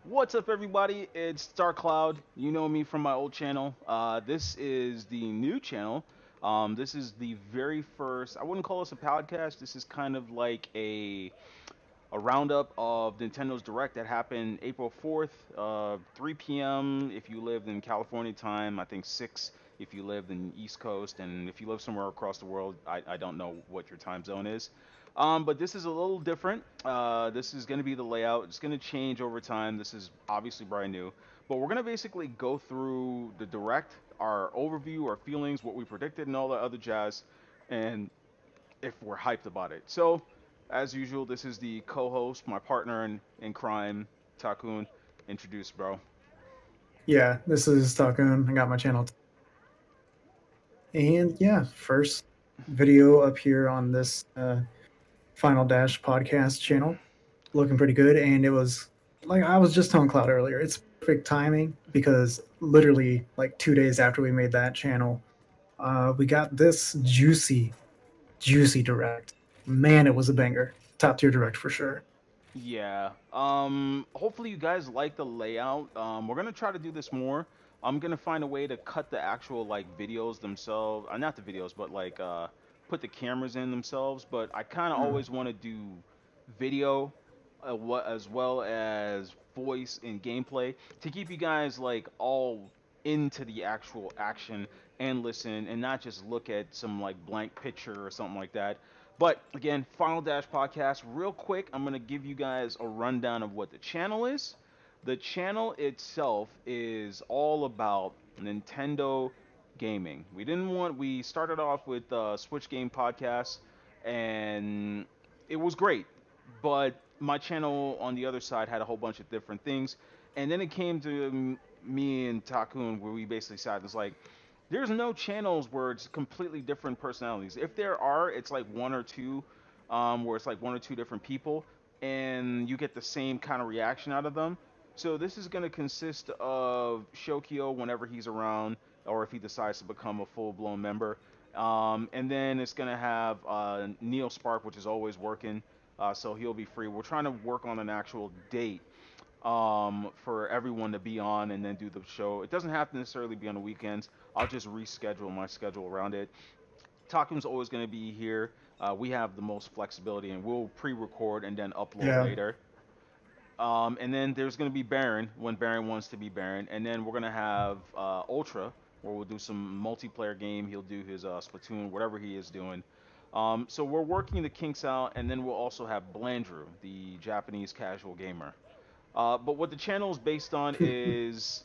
What's up, everybody? It's StarCloud. You know me from my old channel. This is the new channel. This is the very first. I wouldn't call this a podcast. This is kind of like a roundup of Nintendo's Direct that happened April 4th, 3 p.m. if you lived in California time. I think 6 if you lived in East Coast, and if you live somewhere across the world, I don't know what your time zone is. But this is a little different. This is going to be the layout. It's going to change over time. This is obviously brand new. But we're going to basically go through the Direct, our overview, our feelings, what we predicted, and all the other jazz, and if we're hyped about it. So, as usual, this is the co-host, my partner in crime, Takun. Introduce, bro. Yeah, this is Takun. I got my channel. And yeah, first video up here on this Final Dash podcast channel. Looking pretty good. And it was like I was just telling Cloud earlier, it's perfect timing because literally like 2 days after we made that channel, we got this juicy direct. Man, it was a banger. Top tier direct for sure. Yeah. Hopefully you guys like the layout. We're gonna try to do this more. I'm gonna find a way to cut the actual like videos themselves. Not the videos, but like put the cameras in themselves. But I kind of Mm. always want to do video, what as well as voice and gameplay to keep you guys like all into the actual action and listen and not just look at some like blank picture or something like that. But again, Final Dash Podcast, real quick, I'm going to give you guys a rundown of what the channel is. The channel itself is all about Nintendo gaming. We started off with Switch Game Podcast, and it was great. But my channel on the other side had a whole bunch of different things. And then it came to me and Takun where we basically sat and was like, there's no channels where it's completely different personalities. If there are, it's like one or two, where it's like one or two different people, and you get the same kind of reaction out of them. So this is going to consist of Shokio whenever he's around, or if he decides to become a full-blown member. And then it's going to have Neil Spark, which is always working, so he'll be free. We're trying to work on an actual date for everyone to be on and then do the show. It doesn't have to necessarily be on the weekends. I'll just reschedule my schedule around it. Takum's always going to be here. We have the most flexibility, and we'll pre-record and then upload Yeah. later. And then there's going to be Baron when Baron wants to be Baron, and then we're going to have Ultra, where we'll do some multiplayer game. He'll do his Splatoon, whatever he is doing. So we're working the kinks out, and then we'll also have Blandrew, the Japanese casual gamer. But what the channel is based on is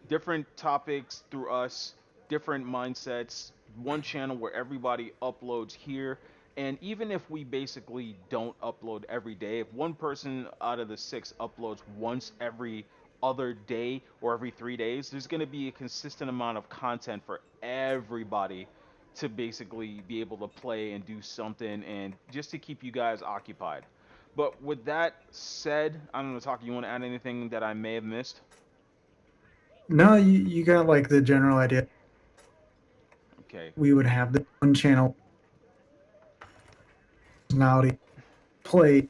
different topics through us, different mindsets, one channel where everybody uploads here. And even if we basically don't upload every day, if one person out of the six uploads once every other day or every 3 days, there's going to be a consistent amount of content for everybody to basically be able to play and do something and just to keep you guys occupied. But with that said, I don't know, Taki, you want to add anything that I may have missed? No, you got like the general idea. Okay. We would have the one channel personality play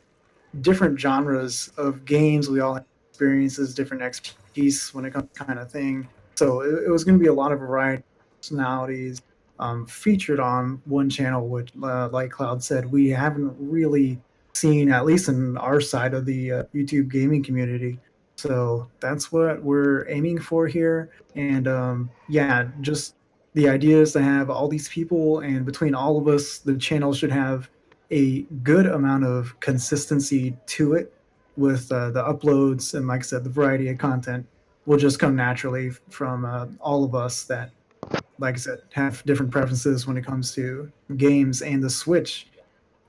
different genres of games. We all have experiences, different expertise when it comes to kind of thing. So it was going to be a lot of variety of personalities featured on one channel, which, like Cloud said, we haven't really seen, at least in our side of the YouTube gaming community. So that's what we're aiming for here. And yeah, just the idea is to have all these people, and between all of us, the channel should have a good amount of consistency to it with the uploads, and like I said, the variety of content will just come naturally from all of us that, like I said, have different preferences when it comes to games. And the Switch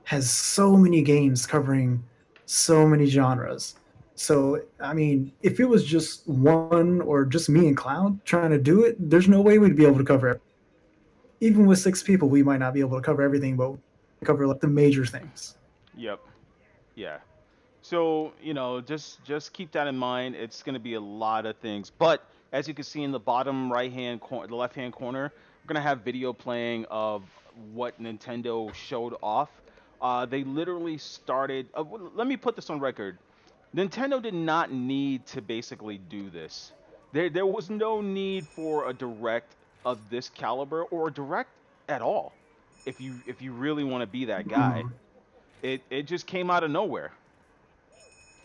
has so many games covering so many genres. So I mean, if it was just one or just me and Cloud trying to do it, there's no way we'd be able to cover it. Even with 6 people, we might not be able to cover everything, but cover like the major things. Yep. Yeah. So, just keep that in mind. It's going to be a lot of things. But as you can see in the bottom right hand corner, the left hand corner, we're going to have video playing of what Nintendo showed off. They literally started. Let me put this on record. Nintendo did not need to basically do this. There was no need for a direct of this caliber or a direct at all. If you really want to be that guy, Mhm. it just came out of nowhere.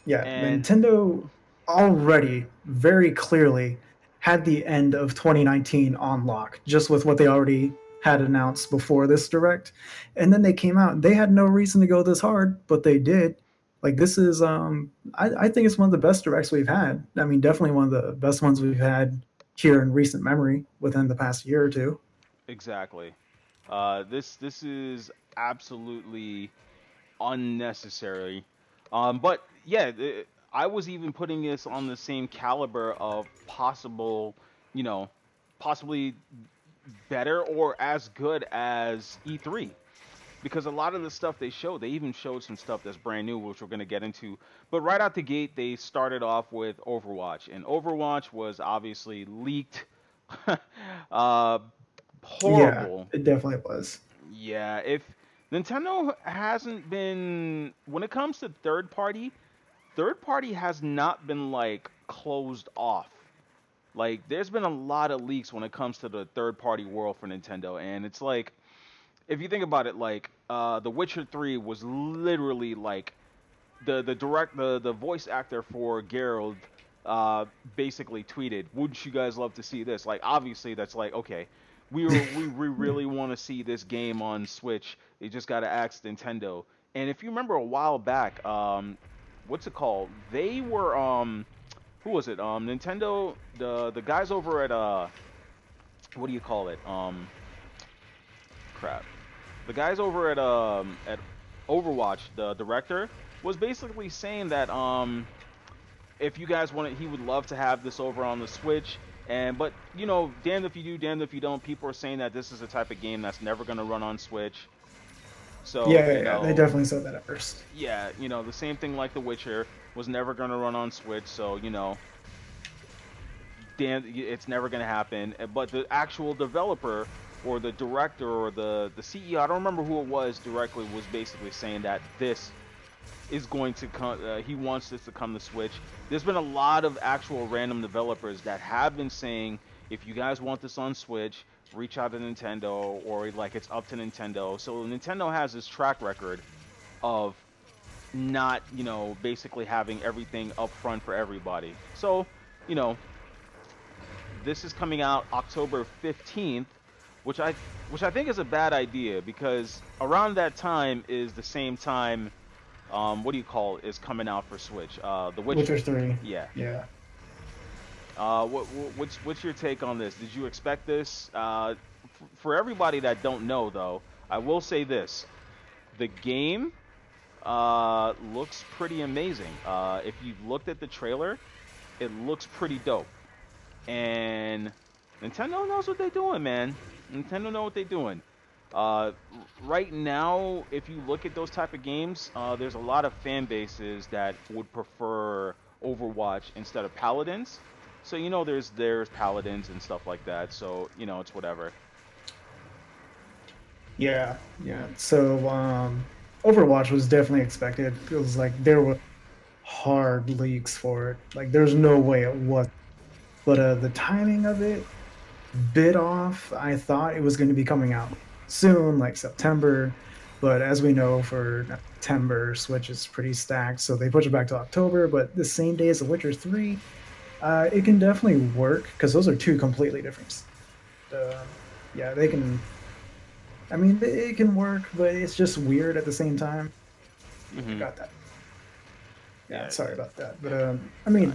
Yeah, And Nintendo already very clearly had the end of 2019 on lock, just with what they already had announced before this direct. And then they came out. They had no reason to go this hard, but they did. Like this is, I think it's one of the best directs we've had. I mean, definitely one of the best ones we've had here in recent memory within the past year or two. exactly, this is absolutely unnecessary. But yeah, I was even putting this on the same caliber of possible, you know, possibly better or as good as E3. Because a lot of the stuff they showed, they even showed some stuff that's brand new, which we're going to get into. But right out the gate, they started off with Overwatch, and Overwatch was obviously leaked. uh, Yeah, Horrible. it definitely was. Yeah, if Nintendo hasn't been, when it comes to third party has not been like closed off. Like there's been a lot of leaks when it comes to the third party world for Nintendo, and it's like if you think about it, like The Witcher 3 was literally like the voice actor for Geralt uh basically tweeted, "Wouldn't you guys love to see this?" Like obviously that's like okay, we really want to see this game on Switch. You just got to ask Nintendo. And if you remember a while back, what's it called? They were who was it? Nintendo, the guys over at what do you call it? Crap. The guys over at Overwatch, the director, was basically saying that if you guys want it, he would love to have this over on the Switch. And but you know, damned if you do, damned if you don't. People are saying that this is a type of game that's never gonna run on Switch. So Yeah, yeah, they definitely said that at first. yeah, the same thing like The Witcher was never gonna run on Switch. So damn, it's never gonna happen. But the actual developer or the director or the CEO, I don't remember who it was directly, was basically saying that this is going to come. He wants this to come to Switch. There's been a lot of actual random developers that have been saying, if you guys want this on Switch, reach out to Nintendo, or like it's up to Nintendo. So Nintendo has this track record of not, basically having everything up front for everybody. So, you know, this is coming out October 15th, which I think is a bad idea because around that time is the same time what do you call it, is coming out for Switch? The Witcher Witcher. 3. Yeah. Yeah. What's your take on this? Did you expect this? For everybody that don't know, though, I will say this: the game looks pretty amazing. If you've looked at the trailer, it looks pretty dope. And Nintendo knows what they're doing, man. Nintendo know what they're doing. Uh, right now, if you look at those type of games, there's a lot of fan bases that would prefer Overwatch instead of Paladins. So there's Paladins and stuff like that. So it's whatever. Yeah, yeah. So Overwatch was definitely expected. It was like there were hard leaks for it. Like there's no way it was. But the timing of it bit off. I thought it was going to be coming out soon, like September. But as we know, for September, Switch is pretty stacked, so they pushed it back to October. But the same day as The Witcher 3, it can definitely work because those are two completely different. Uh, yeah, they can. I mean, it can work, but it's just weird at the same time. Yeah, I Hmm. got that. Yeah, Yeah. sorry about that. But I Nah, mean,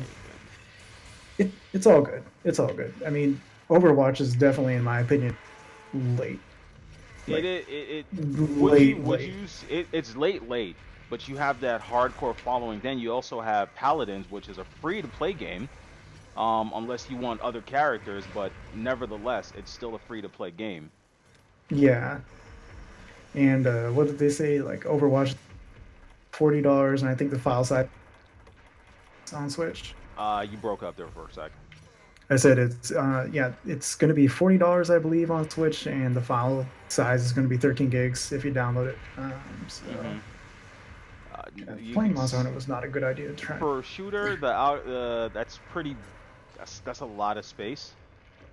you're good. it's all good. It's all good. I mean, Overwatch is definitely, in my opinion, late, It, like it, it, it late. it's late, but you have that hardcore following. Then you also have Paladins, which is a free to play game, unless you want other characters, but nevertheless, it's still a free to play game. Yeah, and what did they say? Like Overwatch, $40, and I think the file size on Switch. You broke up there for a sec. I said it's yeah, it's going to be $40, I believe, on Switch, and the file size is going to be 13 gigs if you download it. So Hmm. You Playing could Monster Hunter was not a good idea to try. for a shooter, the out that's pretty. That's a lot of space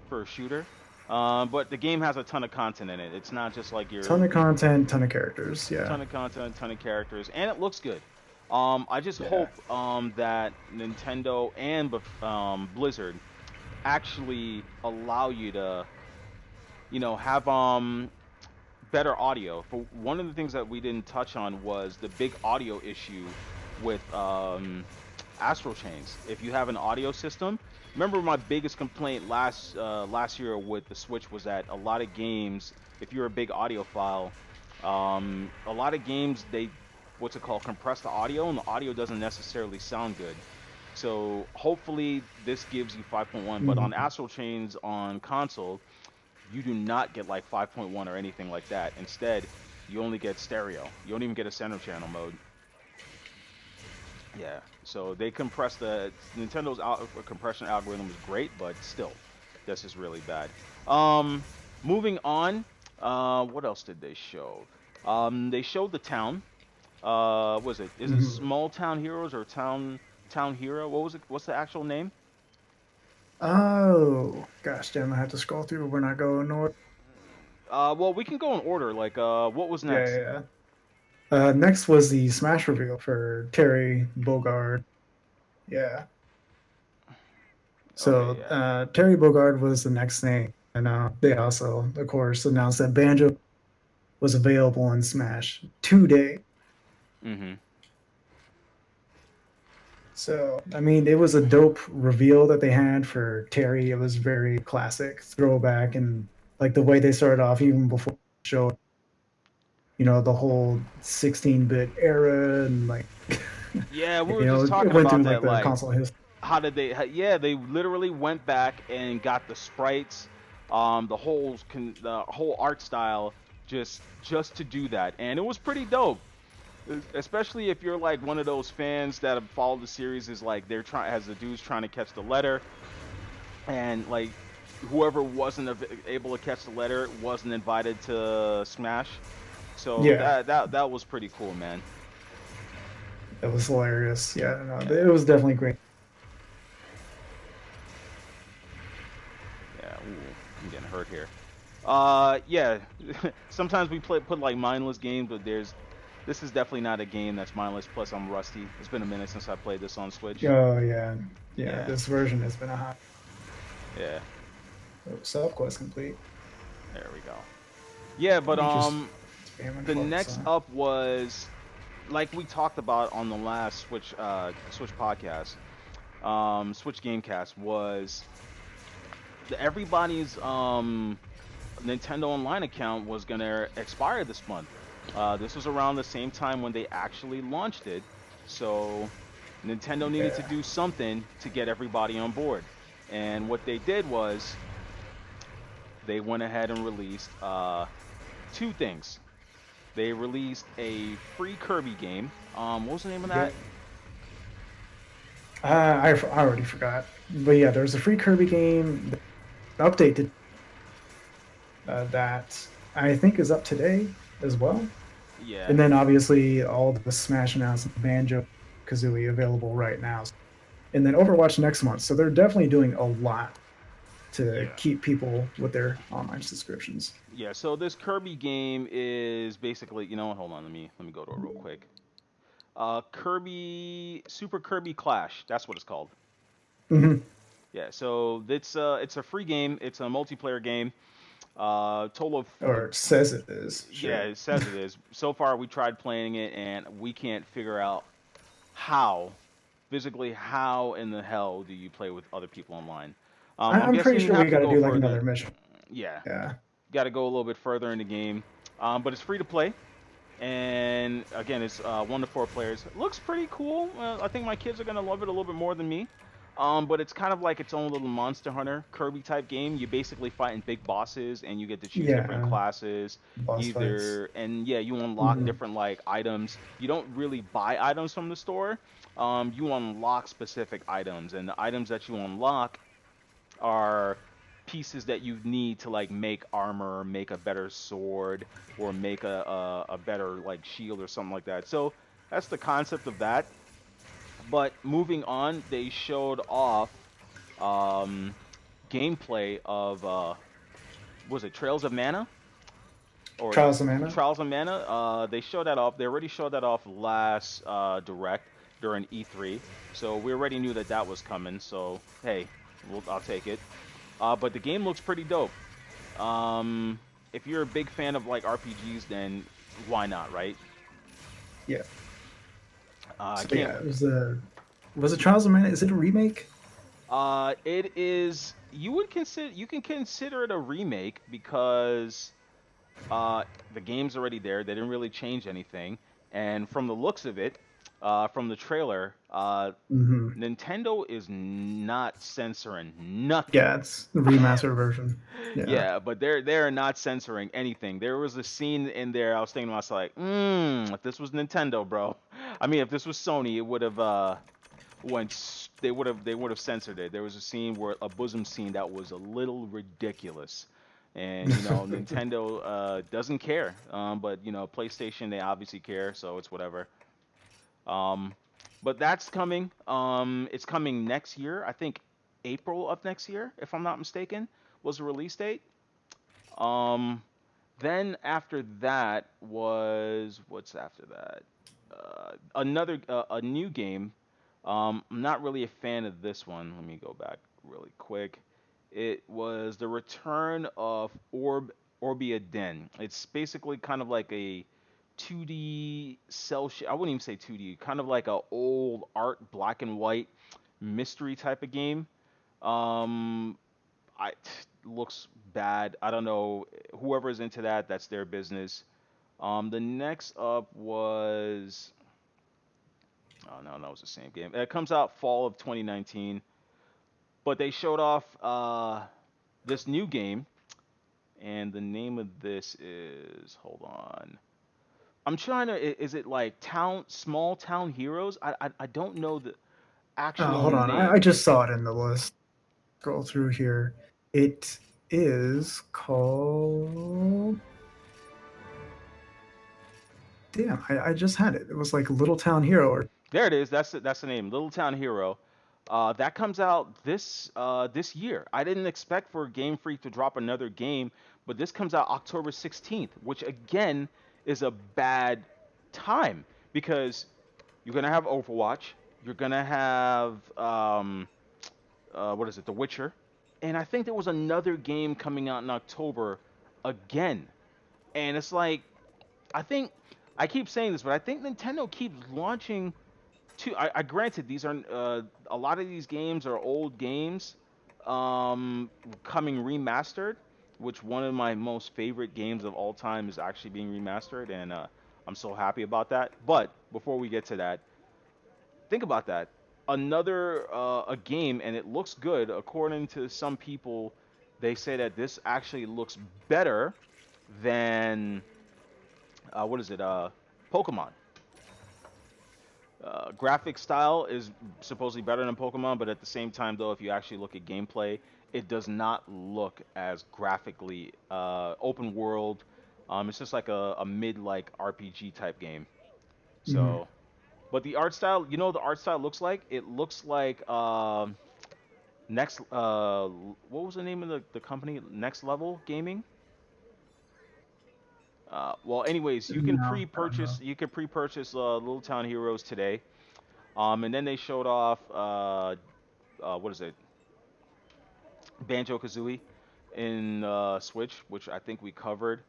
for a shooter. But the game has a ton of content in it. It's not just like Ton your of content, ton of characters. Yeah, ton of content, ton of characters, and it looks good. I just yeah. hope that Nintendo and Blizzard actually allow you to, have better audio. For one of the things that we didn't touch on was the big audio issue with Astral Chains. If you have an audio system, remember my biggest complaint last year with the Switch was that a lot of games, if you're a big audiophile, a lot of games they what's it called compress the audio, and the audio doesn't necessarily sound good. So hopefully this gives you 5.1, but on Mm-hmm. Astral Chains on console, you do not get like 5.1 or anything like that. Instead, you only get stereo. You don't even get a center channel mode. Yeah, so they compress Nintendo's compression algorithm is great, but still, this is really bad. Um, moving on. What else did they show? They showed the town. Was it? Is it Mm-hmm. Small Town Heroes or Town Hero? What was it? What's the actual name? Oh gosh, damn! I have to scroll through. We're not going north. Well, we can go in order. Like, what was Yeah, next? yeah. Yeah. Next was the Smash reveal for Terry Bogard. Yeah. Okay, So yeah. Terry Bogard was the next thing, and they also, of course, announced that Banjo was available in Smash today. Mhm. So I mean, it was a dope reveal that they had for Terry. It was very classic throwback, and like the way they started off, even before the show, the whole 16-bit era, and like Yeah, we were just it talking went about through like that. the Like, console history. how did they? Yeah, they literally went back and got the sprites, the whole art style, just to do that, and it was pretty dope. Especially if you're like one of those fans that have followed the series, is like they're trying as the dude's trying to catch the letter, and like whoever wasn't able to catch the letter wasn't invited to Smash. So Yeah, that was pretty cool, man. it was hilarious. Yeah, no, it Yeah, was definitely great. yeah. Ooh, I'm getting hurt here. Yeah. Sometimes we put like mindless games, but this is definitely not a game that's mindless. Plus, I'm rusty. It's been a minute since I played this on Switch. Oh yeah, yeah. Yeah, This version has been a hot yeah. self quest complete. There we go. Yeah, but You just spamming the focus next on. up was like we talked about on the last Switch podcast, Switch Gamecast was everybody's Nintendo Online account was gonna expire this month. This was around the same time when they actually launched it, so Nintendo needed to Yeah. do something to get everybody on board. And what they did was they went ahead and released two things. They released a free Kirby game. What was the name of Yeah. that? I already forgot, but yeah, there's a free Kirby game update that I think is up today as well. Yeah, And then obviously all the Smash announcements, Banjo Kazooie available right now. And then Overwatch next month. So they're definitely doing a lot to yeah, keep people with their online subscriptions. yeah. So this Kirby game is basically, hold on, let me go to it real quick. Kirby Super Kirby Clash. That's what it's called. Mm-hmm. Yeah. So it's a free game. It's a multiplayer game. Total of Or it says it is. yeah, Shit. it says it is. So far, we tried playing it and we can't figure out how, physically, how in the hell do you play with other people online? I'm I'm pretty guessing you sure we have to got to go do like further. another mission. Yeah, Yeah. got to go a little bit further in the game. But it's free to play. And again, it's 1 to 4 players. It looks pretty cool. I think my kids are gonna love it a little bit more than me. But it's kind of like its own little Monster Hunter Kirby type game. You basically fighting big bosses, and you get to choose different Yeah. classes. Boss fights. Yeah, you unlock Mm-hmm. different like items. You don't really buy items from the store. You unlock specific items, and the items that you unlock are pieces that you need to like make armor, make a better sword, or make a better like shield or something like that. So that's the concept of that. But moving on, they showed off um, gameplay of was it Trails of Mana or Trials of Mana. Trials of Mana? They showed that off. They already showed that off last direct during E3, so we already knew that that was coming. So hey, I'll take it. But the game looks pretty dope. Um, if you're a big fan of like RPGs, then why not, right? Yeah. I So can't. yeah, it was it Trials of Mana? Is it a remake? It is. You can consider it a remake because the game's already there. They didn't really change anything, and from the looks of it, from the trailer, Hmm. Nintendo is not censoring nothing. Yeah, it's the remastered version. Yeah. Yeah, but they're not censoring anything. There was a scene in there. I was thinking to myself like, if this was Nintendo, bro. I mean, if this was Sony, it would have they would have censored it. There was a scene where a bosom scene that was a little ridiculous, and Nintendo doesn't care. But PlayStation they obviously care, so it's whatever. Um, but that's coming. It's coming next year. I think April of next year, if I'm not mistaken, was the release date. Um, then after that was what's after that? Another a new game. I'm not really a fan of this one. Let me go back really quick. It was the return of Orbia Den. It's basically kind of like a 2D I wouldn't even say 2D. Kind of like a old art black and white mystery type of game. Um, I looks bad. I don't know. Whoever's into that, that's their business. The next up was oh no, that was the same game. It comes out fall of 2019, but they showed off this new game, and the name of this is hold on. I'm trying to. Is it like small town heroes? I don't know the actual Hold on, I name. just saw it in the list. Scroll through here. It is called. Damn, I just had it. It was like Little Town Hero or. There it is. That's the name. Little Town Hero. That comes out this year. I didn't expect for Game Freak to drop another game, but this comes out October 16th, which again is a bad time because you're gonna have Overwatch, you're gonna have what is it, The Witcher, and I think there was another game coming out in October again, and it's like I think I keep saying this, but I think Nintendo keeps launching I granted these are a lot of these games are old games, coming remastered, which one of my most favorite games of all time is actually being remastered, and I'm so happy about that. But before we get to that, think about that. Another a game, and it looks good according to some people. They say that this actually looks better than what is it? Pokemon. Graphic style is supposedly better than Pokemon, but at the same time, though, if you actually look at gameplay, it does not look as graphically open world. It's just like a mid like RPG type game. Mhm. So, but the art style, the art style looks like it looks like next. What was the name of the company? Next Level Gaming. Well, anyways, No, I don't know. you can pre-purchase Little Town Heroes today. And then they showed off what is it, Banjo Kazooie in Switch, which I think we covered.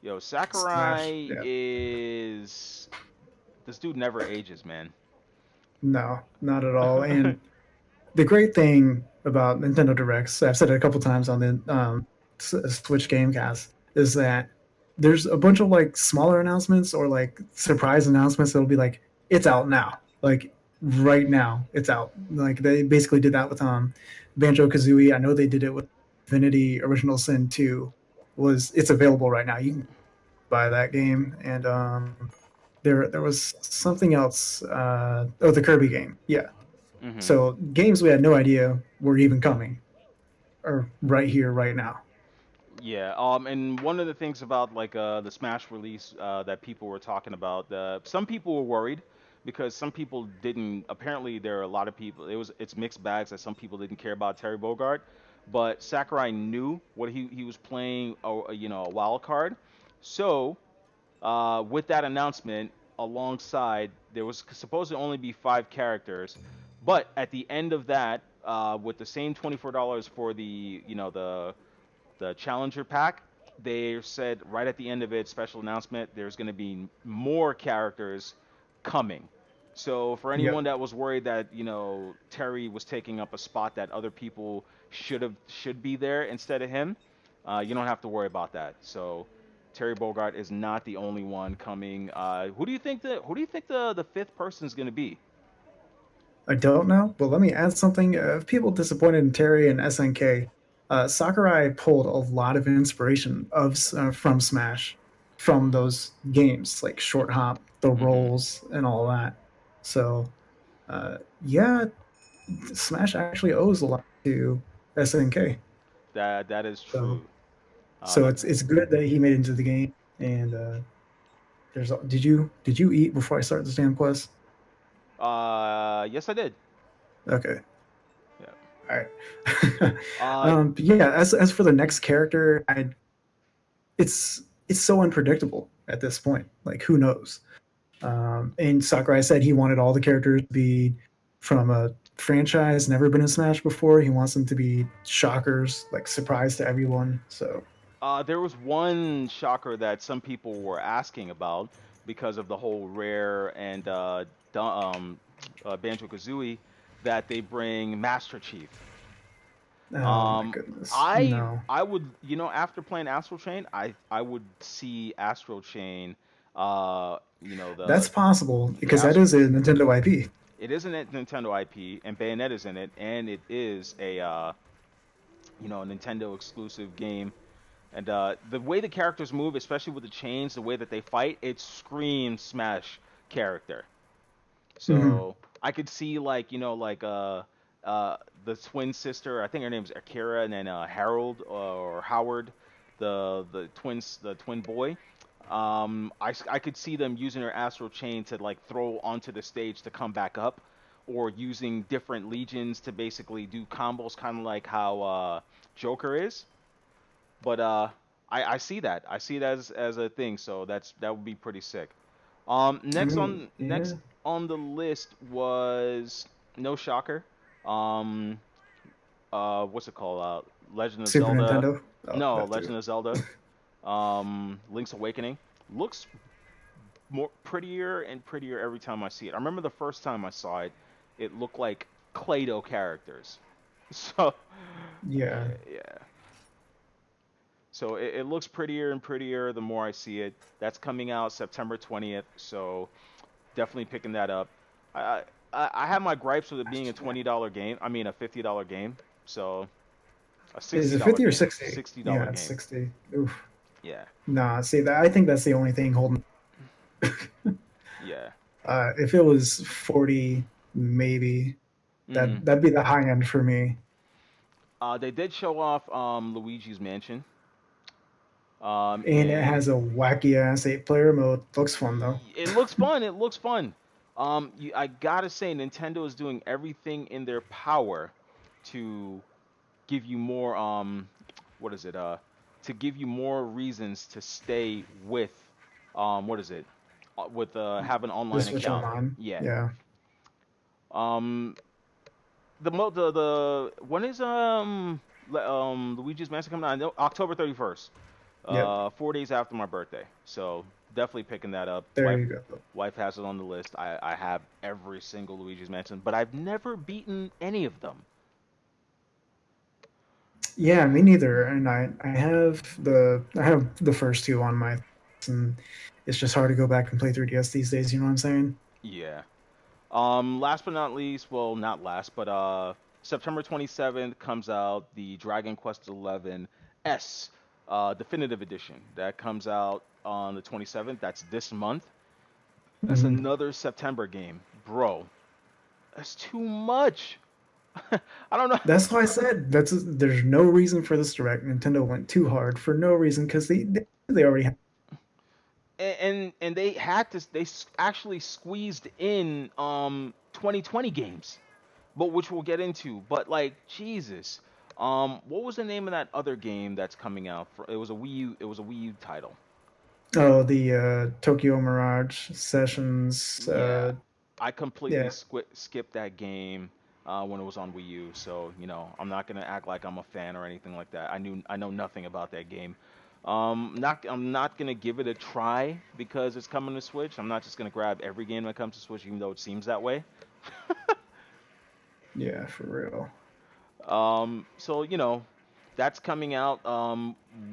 Yo, Smash. Sakurai Yeah. is this dude never ages, man. No, not at all. And the great thing about Nintendo Directs, I've said it a couple times on the Switch Gamecast, is that there's a bunch of like smaller announcements or like surprise announcements that'll be like, it's out now. Like right now, it's out. Like they basically did that with Banjo Kazooie. I know they did it with Divinity Original Sin 2. It's available right now. You can buy that game. And there was something else. The Kirby game. Yeah. hmm So games we had no idea were even coming are right here, right now. Yeah. And one of the things about like the Smash release that people were talking about, some people were worried. because some people didn't. Apparently, there are a lot of people. It's mixed bags that some people didn't care about Terry Bogard, but Sakurai knew what he was playing. A wild card. So with that announcement, alongside there was supposed to only be 5 characters, but at the end of that, with the same $24 for the challenger pack, they said right at the end of it, special announcement, there's going to be more characters coming. So for Yep. anyone that was worried that Terry was taking up a spot that other people should be there instead of him, you don't have to worry about that. So Terry Bogart is not the only one coming. Who do you think the fifth person is going to be? I don't know, but let me add something. People disappointed in Terry and SNK. Sakurai pulled a lot of inspiration from Smash, from those games like Short Hop, the Hmm. rolls, and all that. So, yeah, Smash actually owes a lot to SNK. That is So, true. so That it's good that he made it into the game. And did you eat before I start this damn quest? Yes, I did. Okay. Yeah. All right. Uh, But yeah, as for the next character, it's so unpredictable at this point. Like, who knows? And Sakurai said he wanted all the characters to be from a franchise never been in Smash before. He wants them to be shockers, like surprise to everyone. So there was one shocker that some people were asking about because of the whole Rare and Banjo Kazooie, that they bring Master Chief. oh my Um, goodness, I no. I would, after playing Astral Chain, I would see Astral Chain, That's possible the because that Astral. is a Nintendo IP. It is a Nintendo IP, and Bayonetta's in it, and it is a Nintendo exclusive game. And the way the characters move, especially with the chains, the way that they fight, it screams Smash character. Hmm. So I could see uh the twin sister. I think her name's Akira, and then Harold or Howard, the twin boy. I could see them using her astral chain to like throw onto the stage to come back up, or using different legions to basically do combos, kind of like how Joker is. But I see that. I see it as a thing. So that would be pretty sick. I Next mean, on yeah. next on the list was no shocker. Um, what's it called? Legend of Super Zelda. Nintendo. Oh, No, that too. Legend of Zelda. Link's Awakening looks more prettier and prettier every time I see it. I remember the first time I saw it, it looked like Play-Doh characters. So, Yeah. yeah. So it looks prettier and prettier the more I see it. That's coming out September 20th, so definitely picking that up. I I have my gripes with it being a $20 game. I mean a $50 game. So a Is sixty it dollar 50 or game. 60? $60 Yeah, it's game. 60. Oof. Yeah. Nah, see that I think that's the only thing holding. Yeah. If it was 40, maybe Hmm. that'd be the high end for me. They did show off Luigi's Mansion. And it And has a wacky ass 8-player mode. Looks fun though. it looks fun. It looks fun. I gotta say, Nintendo is doing everything in their power to give you more what is it to give you more reasons to stay with what is it with have an The online Switch account. Online. Yeah. Yeah. um the when is Luigi's Mansion coming out? I know October 31st, Yep. 4 days after my birthday, so definitely picking that up. There wife you go. wife has it on the list. I have every single Luigi's Mansion, but I've never beaten any of them. Yeah, me neither. And I have the first two on my, and it's just hard to go back and play 3DS these days. You know what I'm saying? Yeah. Last but not least, well, not last, but September 27th comes out the Dragon Quest XI S Definitive Edition. That comes out on the 27th. That's this month. That's Hmm. another September game, bro. That's too much. I don't know. That's why I said there's no reason for this direct. Nintendo went too hard for no reason because they already have. and they had to actually squeezed in 2020 games, but which we'll get into. But like Jesus, what was the name of that other game that's coming out? For, it was a Wii U. It was a Wii U title. Oh, the Tokyo Mirage Sessions. Yeah, I completely Yeah, skipped that game when it was on Wii U. So I'm not gonna act like I'm a fan or anything like that. I know nothing about that game. I'm not gonna give it a try because it's coming to Switch. I'm not just gonna grab every game that comes to Switch, even though it seems that way. yeah, for real. So that's coming out.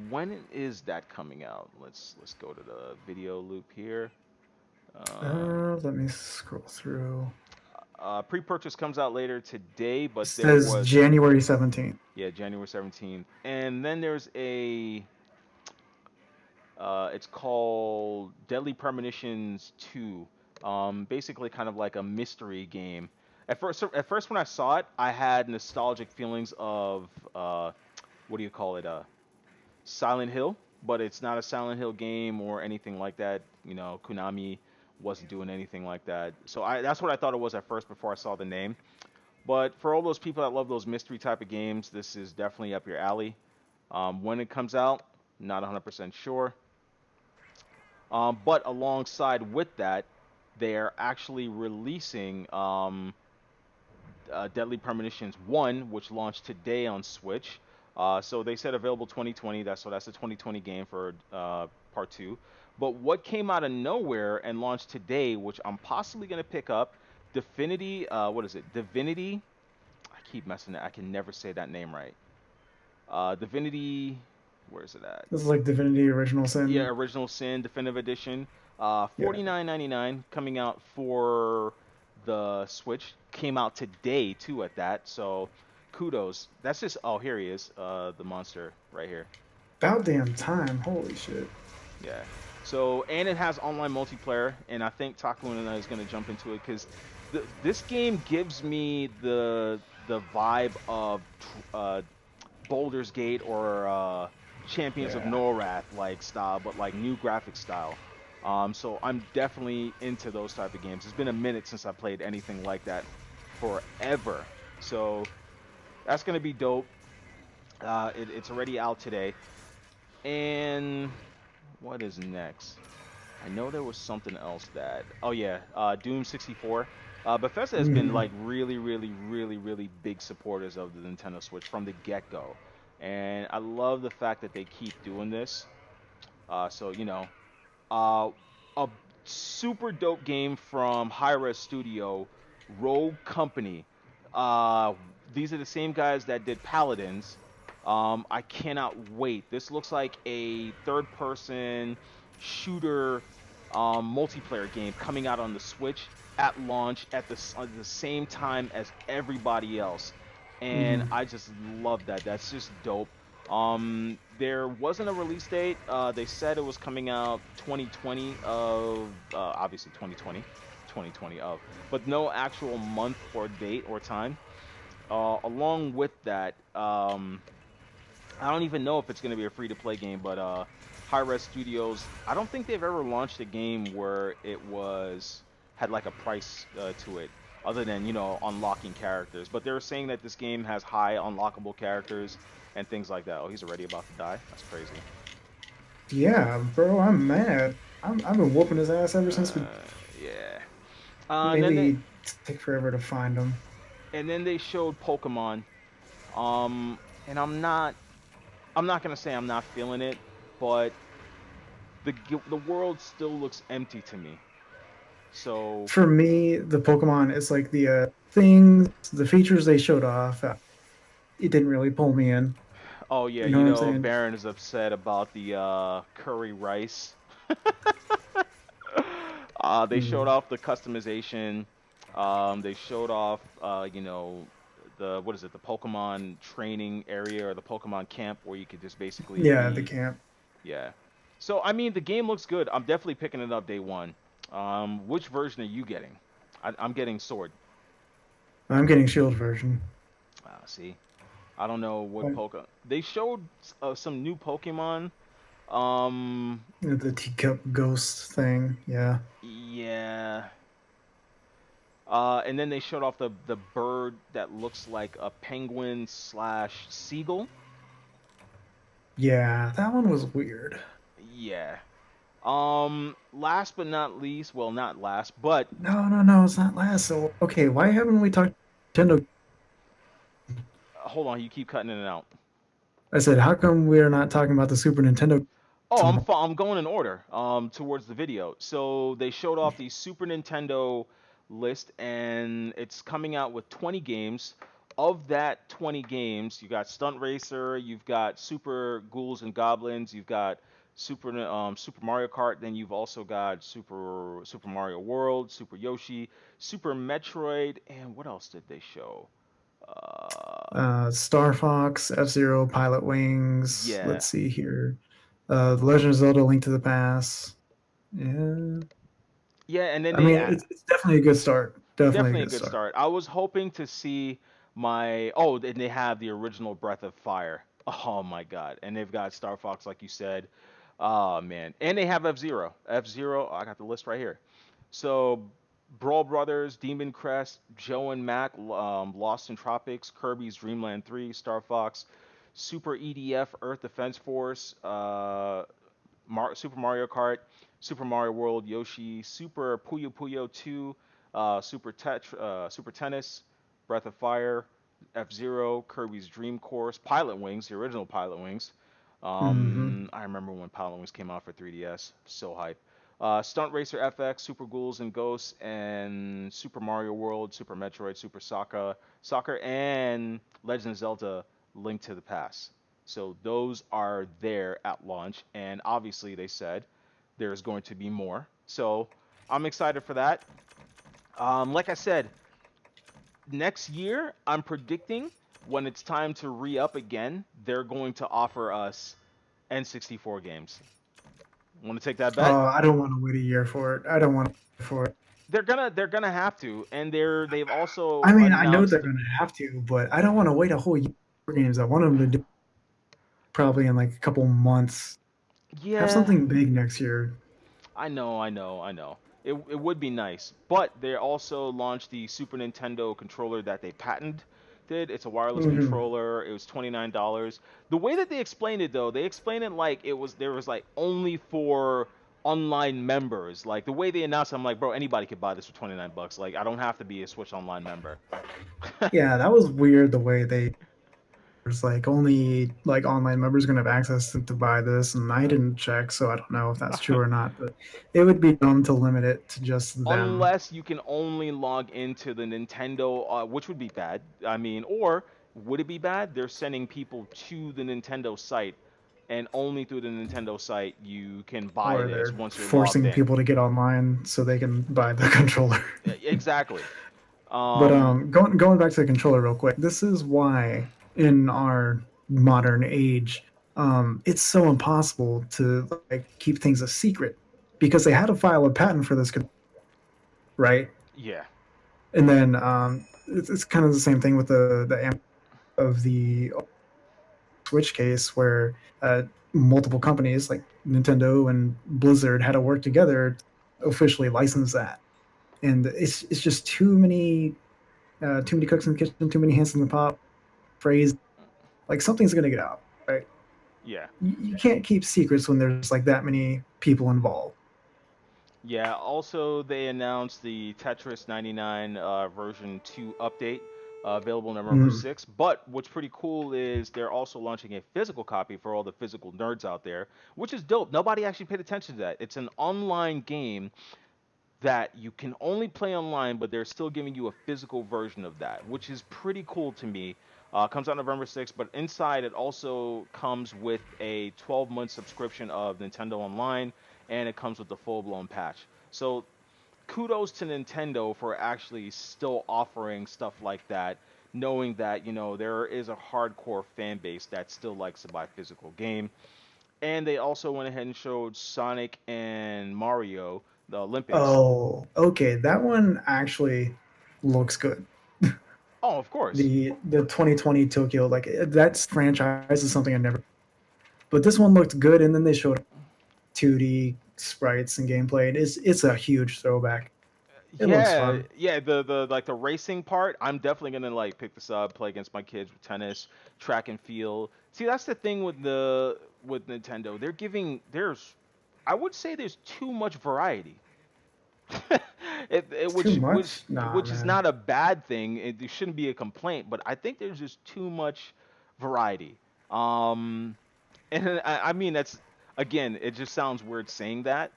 When is that coming out? Let's go to the video loop here. Um, Let me scroll through. Pre-purchase comes out later today, It but there says was January 17th. yeah, January 17th. And then there's a it's called Deadly Premonitions 2. Basically kind of like a mystery game. At first when I saw it, I had nostalgic feelings of what do you call it? Silent Hill, but it's not a Silent Hill game or anything like that. Konami wasn't doing anything like that. So that's what I thought it was at first before I saw the name. But for all those people that love those mystery type of games, this is definitely up your alley. When it comes out, not 100% sure. But alongside with that, they're actually releasing Deadly Premonitions 1, which launched today on Switch. So they said available 2020. That's a 2020 game for part two. But what came out of nowhere and launched today, which I'm possibly gonna pick up, Divinity. What is it? Divinity. I keep messing it. I can never say that name right. Divinity. Where is it at? This is like Divinity Original Yeah, Sin. Original Sin Definitive Edition. Yeah. 49.99 coming out for the Switch. Came out today too at that. So kudos. That's just oh here he is. The monster right here. About damn time. Holy shit. Yeah. So and it has online multiplayer, and I think Takun and I is gonna jump into it because this game gives me the vibe of Baldur's Gate or Champions of Yeah. Norath like style, but like new graphic style. So I'm definitely into those type of games. It's been a minute since I played anything like that forever. So that's gonna be dope. It's already out today. And what is next? I know there was something else that. Oh yeah, Doom 64. Bethesda has been Mm. like really, really, really, really big supporters of the Nintendo Switch from the get-go, and I love the fact that they keep doing this. So uh, a super dope game from Hi-Res Studio, Rogue Company. Uh, these are the same guys that did Paladins. I cannot wait. This looks like a third-person shooter multiplayer game coming out on the Switch at launch at the same time as everybody else, and Mm-hmm. I just love that. That's just dope. There wasn't a release date. They said it was coming out 2020 of obviously 2020 of, but no actual month or date or time. Along with that, I don't even know if it's going to be a free to play game, but Hi-Res Studios, I don't think they've ever launched a game where it was had like a price to it other than, unlocking characters. But they're saying that this game has high unlockable characters and things like that. Oh, he's already about to die. That's crazy. Yeah, bro, I'm mad. I've been whooping his ass ever since we Yeah. And made then they me take forever to find him. showed Pokemon. And I'm not gonna say I'm not feeling it, but the world still looks empty to me. So, For me, the Pokemon is like the things, the features they showed off. It didn't really pull me in. oh yeah, You know what I'm saying? Baron is upset about the curry rice. They showed Mm. off the customization. They showed off, the what is it, the Pokemon training area or the Pokemon camp where you could just basically Yeah, the be, camp. yeah. So I mean, the game looks good. I'm definitely picking it up day one. Which version are you getting? I'm getting Sword. I'm getting Shield version. See, I don't know what But They showed some new Pokemon. Um, The teacup ghost thing. Yeah. yeah. And then they showed off the bird that looks like a penguin slash seagull. Yeah, that one was weird. Yeah. Last but not least, well, not last, but No, no, no, it's not last. So, okay, why haven't we talked Nintendo? hold on, you keep cutting in and out. I said, how come we're not talking about the Super Nintendo Oh, some more? I'm going in order towards the video. So they showed off the Super Nintendo list, and it's coming out with 20 games. Of that 20 games, you got Stunt Racer, you've got Super Ghouls and Goblins, you've got Super Mario Kart, then you've also got Super Mario World, Super Yoshi, Super Metroid, and what else did they show? Uh, Star Fox, F Zero, Pilot Wings. yeah, Let's see here. The Legend of Zelda: Link to the Past. Yeah, yeah, and then I they mean, it's definitely a good start. Definitely a definitely a good good start. start. I was hoping to see my oh, and they have the original Breath of Fire. Oh my God, and they've got Star Fox, like you said. Oh man, and they have F Zero. F Zero. I got the list right here. So, Brawl Brothers, Demon Crest, Joe and Mac, Lost in Tropics, Kirby's Dream Land 3, Star Fox, Super EDF, Earth Defense Force, Super Mario Kart, Super Mario World, Yoshi, Super Puyo Puyo 2, Super Tennis, Breath of Fire, F Zero, Kirby's Dream Course, Pilot Wings, the original Pilot Wings. Hmm. I remember when Pilot Wings came out for 3DS, so hype. Stunt Racer FX, Super Ghouls and Ghosts, and Super Mario World, Super Metroid, Soccer, and Legend of Zelda: Link to the Past. So those are there at launch, and obviously they said there's going to be more. So I'm excited for that. Like I said, next year I'm predicting when it's time to re-up again, they're going to offer us N64 games. Want to take that bet? I don't want to wait a year for it. I don't want to wait for it. They're gonna have to, and they've I also mean, I know they're announced. going to have to, but I don't want to wait a whole year for games. I want them to do probably in like a couple months. Have Yeah, something big next year. I know. It would be nice, but they also launched the Super Nintendo controller that they patented. It's a wireless Hmm. controller. It was $29. The way that they explained it though, they explained it like it was there was like only for online members. Like the way they announced it, I'm like, bro, anybody could buy this for 29 bucks. Like I don't have to be a Switch Online member. Yeah, that was weird the way they there's like only like online members going to have access to buy this, and I didn't check, so I don't know if that's true or not. But it would be dumb to limit it to just them. Unless you can only log into the Nintendo, which would be bad. I mean, or would it be bad? They're sending people to the Nintendo site, and only through the Nintendo site you can buy Or this they're once you're logged forcing in. people to get online so they can buy the controller. Exactly. But Um, going back to the controller real quick, this is why in our modern age, it's so impossible to like keep things a secret because they had to file a patent for this, right? yeah, And then it's kind of the same thing with the of the Switch case where multiple companies like Nintendo and Blizzard had to work together to officially license that. And it's just too many cooks in the kitchen, too many hands in the pot. Phrase like something's gonna get out, right? yeah, You can't keep secrets when there's like that many people involved. yeah. Also, they announced the Tetris 99 version 2 update. Available November Mm. 6th. But what's pretty cool is they're also launching a physical copy for all the physical nerds out there, which is dope. Nobody actually paid attention to that. It's an online game that you can only play online, but they're still giving you a physical version of that, which is pretty cool to me. Comes out November 6th, but inside it also comes with a 12-month subscription of Nintendo Online, and it comes with the full-blown patch. So kudos to Nintendo for actually still offering stuff like that, knowing that, there is a hardcore fan base that still likes to buy physical game. And they also went ahead and showed Sonic and Mario, the Olympics. Oh, okay. That one actually looks good. Oh, of course. The 2020 Tokyo, like that's franchise is something I never. But this one looked good, and then they showed 2D sprites and gameplay. It's a huge throwback. It looks Yeah, fun. yeah, the like the racing part, I'm definitely gonna like pick this up, play against my kids with tennis, track and field. See, that's the thing with Nintendo. There's I would say there's too much variety. It's too much. Nah, Which is man. not a bad thing. It shouldn't be a complaint, but I think there's just too much variety. Um, and I mean that's again, it just sounds weird saying that,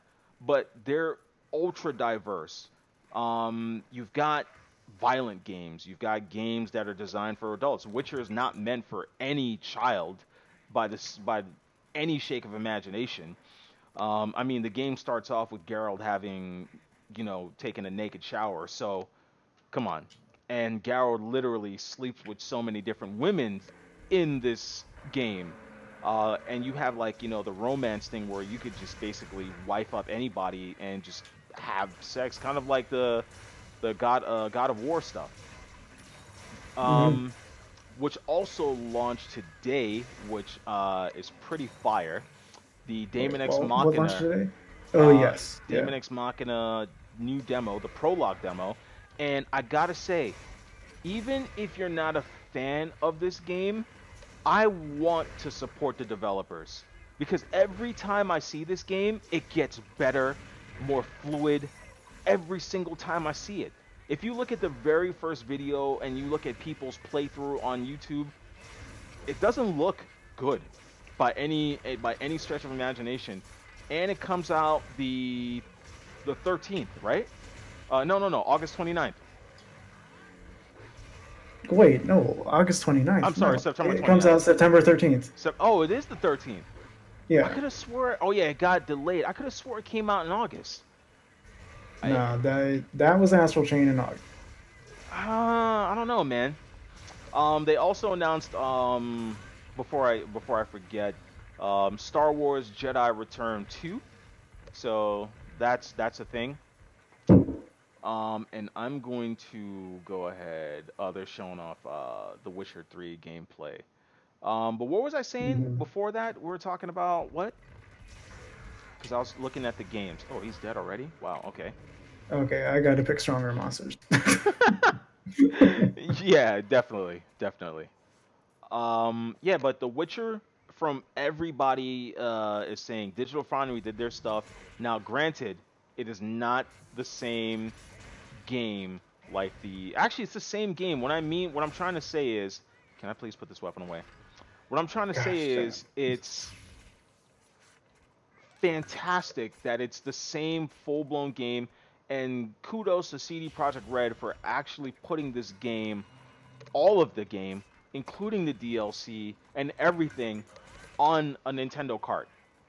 but they're ultra diverse. You've got violent games, you've got games that are designed for adults. Witcher is not meant for any child by any shake of imagination. I mean, the game starts off with Geralt having, taken a naked shower. So come on. And Geralt literally sleeps with so many different women in this game. And you have like, the romance thing where you could just basically wife up anybody and just have sex, kind of like the God of War stuff. Mm-hmm. Um, which also launched today, which is pretty fire. The Wait, Damon X well, what launched Machina, today? Oh yes, yeah. Damon X Machina new demo, the prologue demo, and I gotta say, even if you're not a fan of this game, I want to support the developers because every time I see this game, it gets better, more fluid, every single time I see it. If you look at the very first video and you look at people's playthrough on YouTube, it doesn't look good by any stretch of imagination. And it comes out the 13th, right? No, August 29th. Wait, no, August I'm 29th. sorry, No, September it comes 29th. out September 13th. So, oh, it is the 13th. I Yeah. could have swore. Oh yeah, it got delayed. I could have swore it came out in August. I No, that was Astral Chain in August. I don't know, man. They also announced before I forget, Star Wars Jedi Return 2. So that's a thing. And I'm going to go ahead. They're showing off The Witcher 3 gameplay. But what was I saying Mhm. before that? We were talking about what? Because I was looking at the games. Oh, he's dead already? Wow, okay. Okay, I got to pick stronger monsters. Yeah, definitely, definitely. Yeah, but The Witcher, from everybody is saying Digital Foundry did their stuff. Now, granted, it is not the same game like the. Actually, it's the same game. What I'm trying to say is, can I please put this weapon away? What I'm trying to say Gosh, damn is, it's fantastic that it's the same full-blown game, and kudos to CD Projekt Red for actually putting this game, all of the game, including the DLC and everything, on a Nintendo cart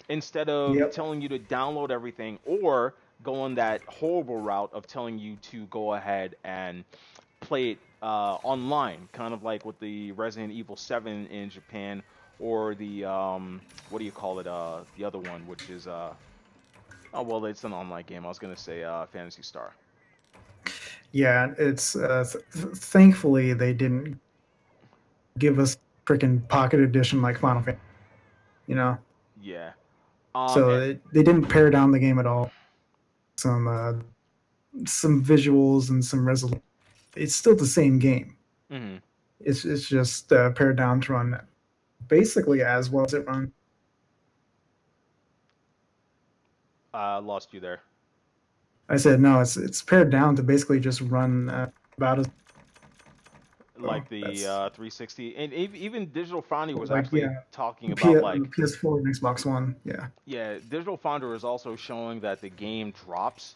instead of Yep. telling you to download everything or going that horrible route of telling you to go ahead and play it online, kind of like with the Resident Evil 7 in Japan or the what do you call it? The other one, which is oh well, it's an online game. I was gonna say Fantasy Star. Yeah, it's thankfully they didn't give us freaking pocket edition like Final Fantasy, you know. Yeah. So And they didn't pare down the game at all. Some visuals and some resolution. It's still the same game. mhm, It's just pared down to run basically as well as it runs. lost you there. I said no. It's pared down to basically just run about as Like well. the That's 360, and even Digital Foundry was like actually yeah, talking about like, PS4 and Xbox One. Yeah. yeah, Digital Foundry is also showing that the game drops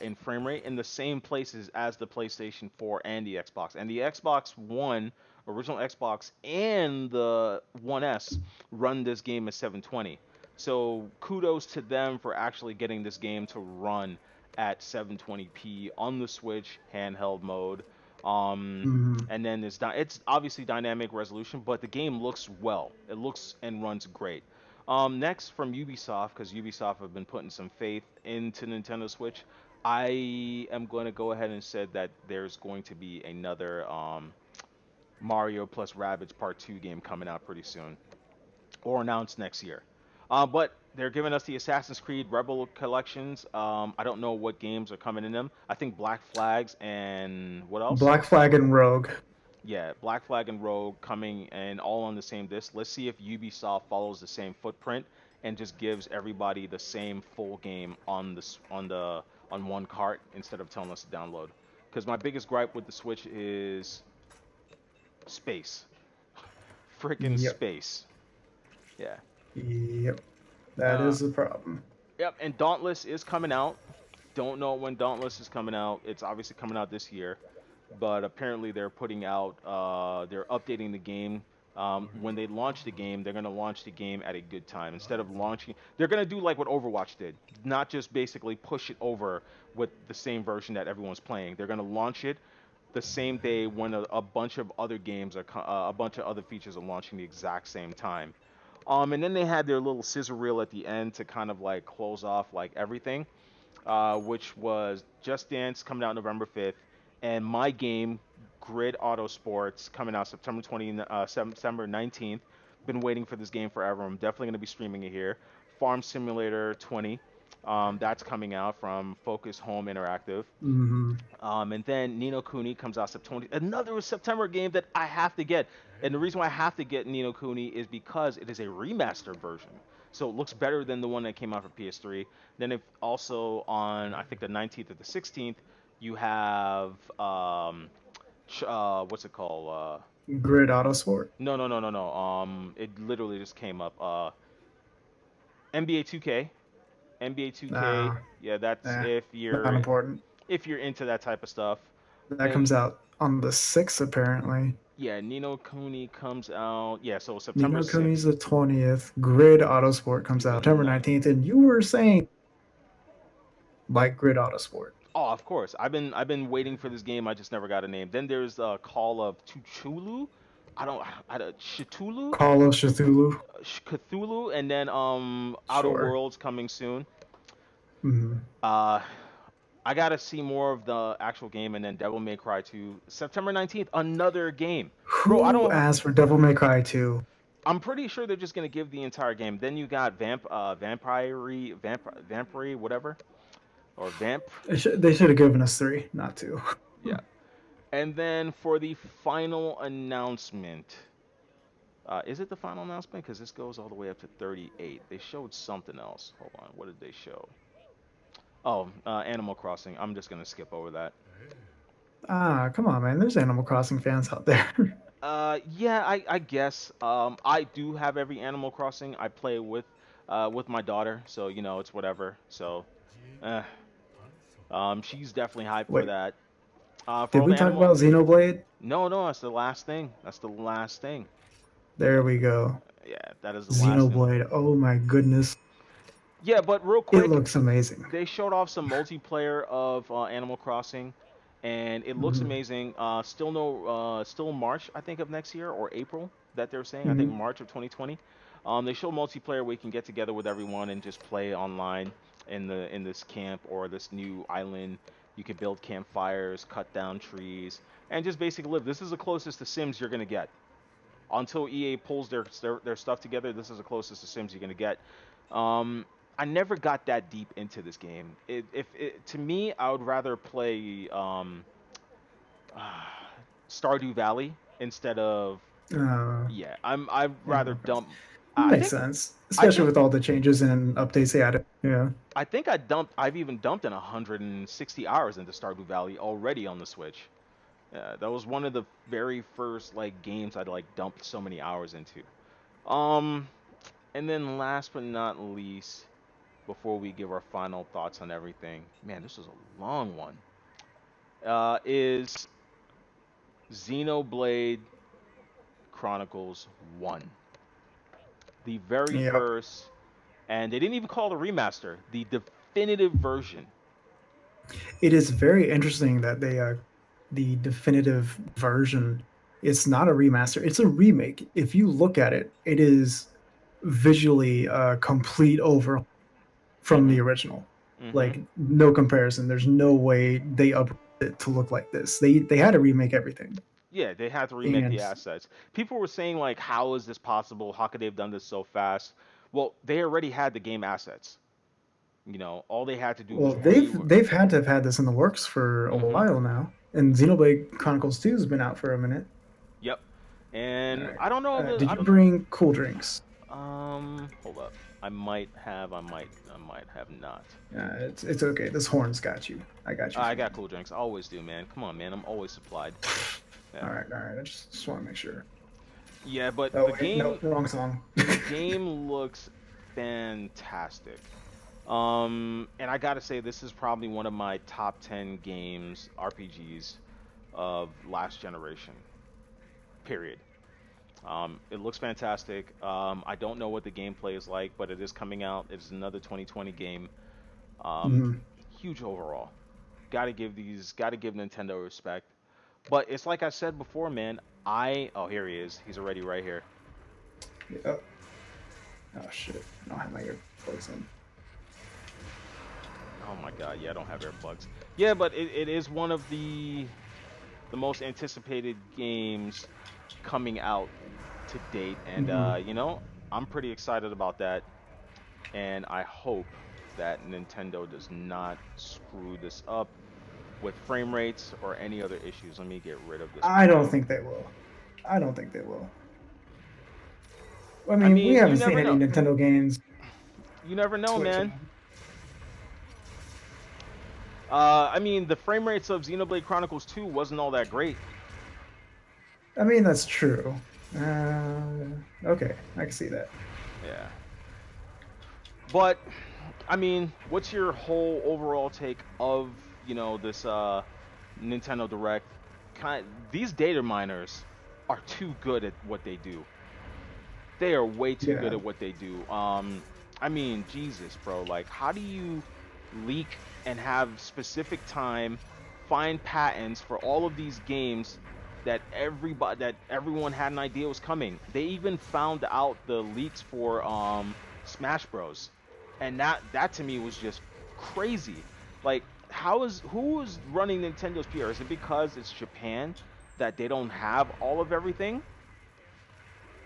in frame rate in the same places as the PlayStation 4 and the Xbox. And the Xbox One, original Xbox, and the One S run this game at 720. So kudos to them for actually getting this game to run at 720p on the Switch handheld mode. Um, Mm-hmm. and then it's obviously dynamic resolution, but the game looks well. It looks and runs great. Next from Ubisoft, because Ubisoft have been putting some faith into Nintendo Switch, I am going to go ahead and say that there's going to be another Mario plus Rabbids Part 2 game coming out pretty soon. or announced next year. But they're giving us the Assassin's Creed Rebel collections. I don't know what games are coming in them. I think Black Flags and what else? Black Flag and Rogue. Yeah, Black Flag and Rogue coming and all on the same disc. Let's see if Ubisoft follows the same footprint and just gives everybody the same full game on on one cart instead of telling us to download. Because my biggest gripe with the Switch is space, freaking Yep. space. Yeah. Yep. That Uh, is the problem. yep. And Dauntless is coming out. Don't know when Dauntless is coming out. It's obviously coming out this year, but apparently they're putting out, they're updating the game. When they launch the game, they're gonna launch the game at a good time. Instead of launching, they're gonna do like what Overwatch did, not just basically push it over with the same version that everyone's playing. They're gonna launch it the same day when a bunch of other games are, a bunch of other features are launching the exact same time. And then they had their little scissor reel at the end to kind of like close off like everything, which was Just Dance coming out November 5th, and my game, Grid Auto Sports, coming out September 19th. Been waiting for this game forever. I'm definitely going to be streaming it here. Farm Simulator 20, that's coming out from Focus Home Interactive. Hmm. And then Nino Kuni comes out September. Another September game that I have to get. And the reason why I have to get Nino Kuni is because it is a remastered version. So it looks better than the one that came out for PS3. Then if also on I think the 19th or the 16th, you have what's it called? Grid Autosport. No. It literally just came up. NBA 2K. NBA 2K. Nah, Yeah, that's eh, not important. if you're into that type of stuff. That Then comes out on the 6th, apparently. yeah, Nino Kuni comes out. Yeah, so September Nino Kuni's 6th. the 20th. Grid Autosport comes out September No. 19th. And you were saying like Grid Autosport. Oh, of course. I've been waiting for this game. I just never got a name. Then there's Call of Tuchulu. I don't Cthulhu, Call of Cthulhu. Cthulhu, and then Outer Sure. Worlds coming soon. Hmm. Uh, I gotta see more of the actual game, and then Devil May Cry 2, September 19th, another game. Bro, I Who don't. asked for Devil May Cry 2? I'm pretty sure they're just gonna give the entire game. Then you got Vampire, whatever, or Vamp. They should have given us 3, not 2. Yeah. And then for the final announcement, is it the final announcement? Because this goes all the way up to 38. They showed something else. Hold on, what did they show? Oh, Animal Crossing. I'm just gonna skip over that. Ah, come on, man. There's Animal Crossing fans out there. Yeah, I guess. I do have every Animal Crossing. I play with my daughter, so you know it's whatever. So, uh, she's definitely hyped for Wait, that. For did all we the talk about animal. Xenoblade? No, that's the last thing. That's the last thing. There we go. Yeah, that is the last thing. Xenoblade. Oh my goodness. Yeah, but real It quick, looks amazing. they showed off some multiplayer of Animal Crossing, and it looks Hmm. amazing. Still no, still March I think of next year or April that they're saying. I think Hmm. March of 2020. They show multiplayer where you can get together with everyone and just play online in this camp or this new island. You can build campfires, cut down trees, and just basically live. This is the closest to Sims you're gonna get until EA pulls their stuff together. This is the closest to Sims you're gonna get. Um, I never got that deep into this game. If it, to me, I would rather play Stardew Valley instead of Uh, yeah. I'd rather Animal Crossing. dump. That I makes think sense, I especially think with all the changes and updates they added. Yeah. I think I dumped. I've even dumped in 160 hours into Stardew Valley already on the Switch. Yeah, that was one of the very first like games I'd like dumped so many hours into. Um, and then last but not least, before we give our final thoughts on everything, man, this was a long one. Is Xenoblade Chronicles 1, the very Yep. first, and they didn't even call it a remaster, the definitive version. It is very interesting that the definitive version, it's not a remaster, it's a remake. If you look at it, it is visually a complete overhaul from Mm-hmm. the original. Mm-hmm. Like no comparison. There's no way they upgraded it to look like this. They had to remake everything. Yeah, they had to remake the And assets. People were saying like, how is this possible? How could they have done this so fast? Well, they already had the game assets. All they had to do was well, they've had to have had this in the works for a Mm-hmm. while now. And Xenoblade Chronicles 2 has been out for a minute. Yep. All And right. I don't know Did I you don't know. bring cool drinks? Hold up. I might have not. It's okay. This horn's got you. I got you I from got him. cool drinks. I always do, man. Come on, man. I'm always supplied. Yeah. All right. I just want to make sure. Yeah, but Oh wait, no, wrong song. the game looks fantastic. And I gotta say, this is probably one of my top 10 games, RPGs of last generation. Period. It looks fantastic. I don't know what the gameplay is like, but it is coming out. It's another 2020 game. Um, Mhm. Huge overall. Gotta give Nintendo respect. But it's like I said before, man. Oh, here he is. He's already right here. Oh, oh shit! I don't have my earplugs in. Oh my God, yeah, I don't have earplugs. Yeah, but it is one of the most anticipated games coming out to date, and Mhm. I'm pretty excited about that, and I hope that Nintendo does not screw this up with frame rates or any other issues. Let me get rid of this I don't promo. think they will. I don't think they will. I I mean, we mean, you haven't seen never any know. Nintendo games You never know, man. twitching. I mean, the frame rates of Xenoblade Chronicles 2 wasn't all that great. I mean, that's true. Okay, I can see that. Yeah. But I mean, what's your whole overall take of, this Nintendo Direct? These data miners are too good at what they do. They are way too good Yeah. at what they do. I mean, Jesus, bro, like how do you leak and have specific time, find patents for all of these games that everyone had an idea was coming. They even found out the leaks for Smash Bros. And that to me was just crazy. Like who is running Nintendo's PR? Is it because it's Japan that they don't have all of everything?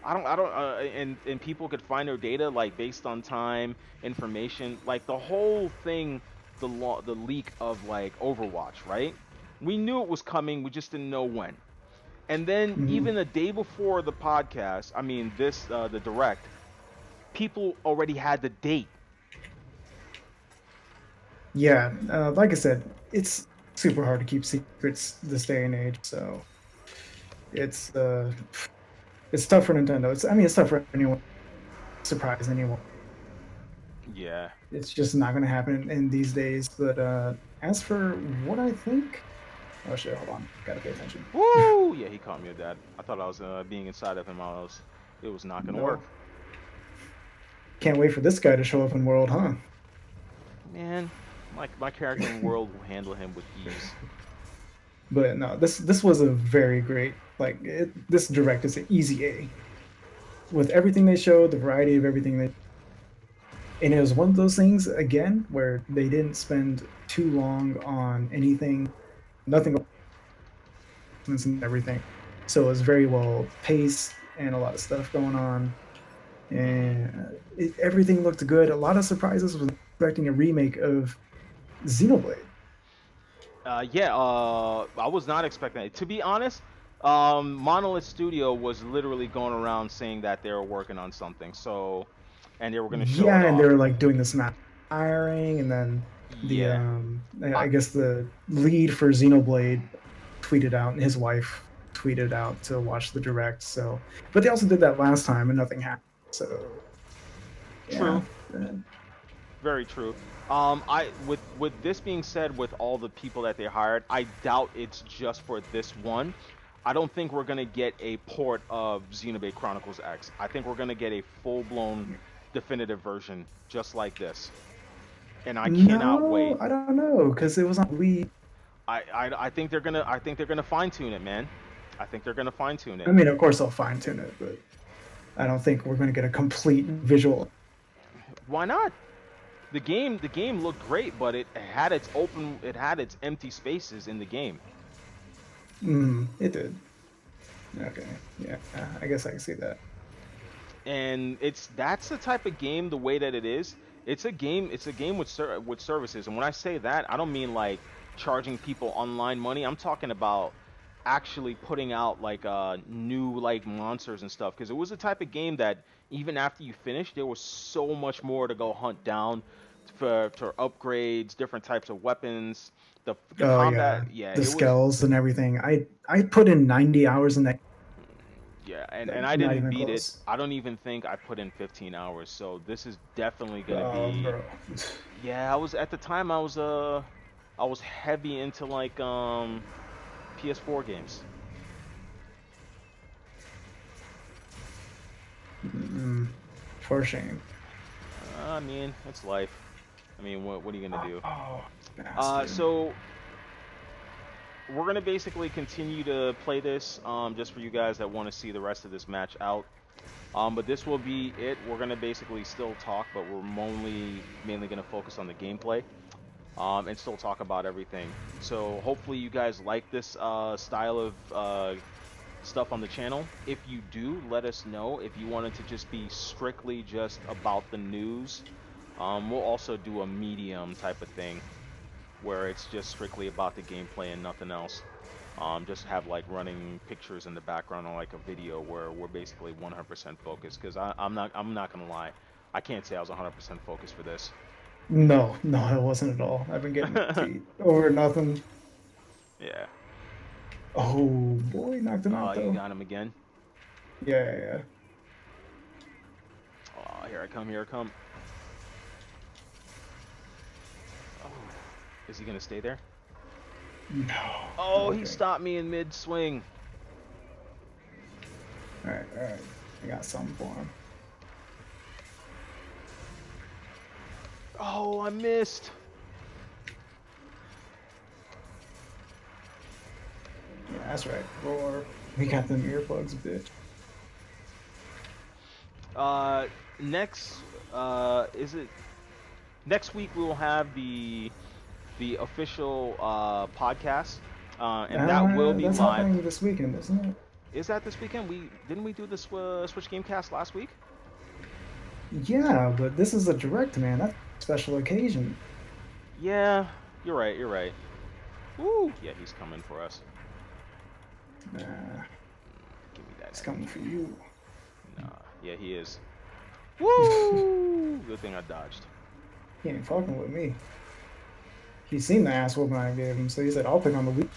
I don't and people could find their data like based on time, information, like the whole thing, the leak of like Overwatch, right? We knew it was coming, we just didn't know when. And then Mhm. even the day before the podcast, I mean this the direct, people already had the date. Yeah, like I said, it's super hard to keep secrets this day and age. So it's uh, it's tough for Nintendo. I mean, it's tough for anyone. Surprise anyone. Yeah. It's just not going to happen in these days. But as for what I think, oh shit, hold on, gotta pay attention. Woo! Yeah, he caught me with that. I thought I was being inside of him. It was not gonna No, work. can't wait for this guy to show up in World, huh? Man, my character in World will handle him with ease. But no, this was a very great this direct is an easy A with everything they showed, the variety of everything they, and it was one of those things again where they didn't spend too long on anything, nothing, and everything. So it was very well paced and a lot of stuff going on, Hmm. and everything looked good. A lot of surprises. Was expecting a remake of Xenoblade. Yeah. I was not expecting it. To be honest, Monolith Studio was literally going around saying that they were working on something. So, and they were gonna show it Yeah, and they off. were like doing this map hiring, and then the Yeah. I, I guess the lead for Xenoblade tweeted out, and his wife tweeted out to watch the direct. So, but they also did that last time, and nothing happened. So, yeah, True. Very true. I with this being said, with all the people that they hired, I doubt it's just for this one. I don't think we're gonna get a port of Xenoblade Chronicles X. I think we're gonna get a full-blown definitive version just like this, and I cannot no, wait. I don't know because it was on Wii. I think they're gonna fine tune it, man. I think they're gonna fine tune I it. mean, of course, they'll fine tune it, but I don't think we're going to get a complete visual. Why not? The game looked great, but it had its empty spaces in the game. It did. Okay. Yeah. I guess I can see that. And that's the type of game the way that it is. It's a game with with services. And when I say that, I don't mean like charging people online money. I'm talking about actually putting out like new like monsters and stuff, because it was the type of game that even after you finish there was so much more to go hunt down for upgrades, different types of weapons. The Oh combat, yeah, yeah, the it was. skulls and everything. I put in 90 hours in that. Yeah, and Like I not didn't even beat it. close. I don't even think I put in 15 hours. So this is definitely gonna Oh, be. bro. Yeah, I was at the time. I was heavy into like PS4 games. Mm, for shame. I mean, it's life. I mean, what are you gonna do? Oh, bastard. So we're gonna basically continue to play this just for you guys that want to see the rest of this match out. But this will be it. We're gonna basically still talk, but we're mainly gonna focus on the gameplay. And still talk about everything. So hopefully you guys like this style of stuff on the channel. If you do, let us know. If you want it to just be strictly just about the news, we'll also do a medium type of thing where it's just strictly about the gameplay and nothing else. Just have like running pictures in the background or like a video where we're basically 100% focused. Because I'm not gonna lie, I can't say I was 100% focused for this. No, no, it wasn't at all. I've been getting beat over nothing. Yeah. Oh boy, knocked him out You though. got him again. Yeah, yeah, yeah. Oh, here I come, here I come. Oh, is he gonna stay there? No. Oh, he Okay. stopped me in mid swing. All right, all right. I got something for him. Oh, I missed. Yeah, that's right. Roar. We got them earplugs, bitch. Uh, next, is it next week? We will have the official podcast, and that will be That's live. happening this weekend, isn't it? Is that this weekend? We didn't we do the Switch Gamecast last week? Yeah, but this is a direct, man. That's a special occasion. Yeah, you're right. You're right. Woo! Yeah, he's coming for us. Nah, Give me that it's coming energy. for you. Nah. Yeah, he is. Woo! Good thing I dodged. He ain't fucking with me. He seen the ass whooping I gave him, so he said, "I'll pick on the weak."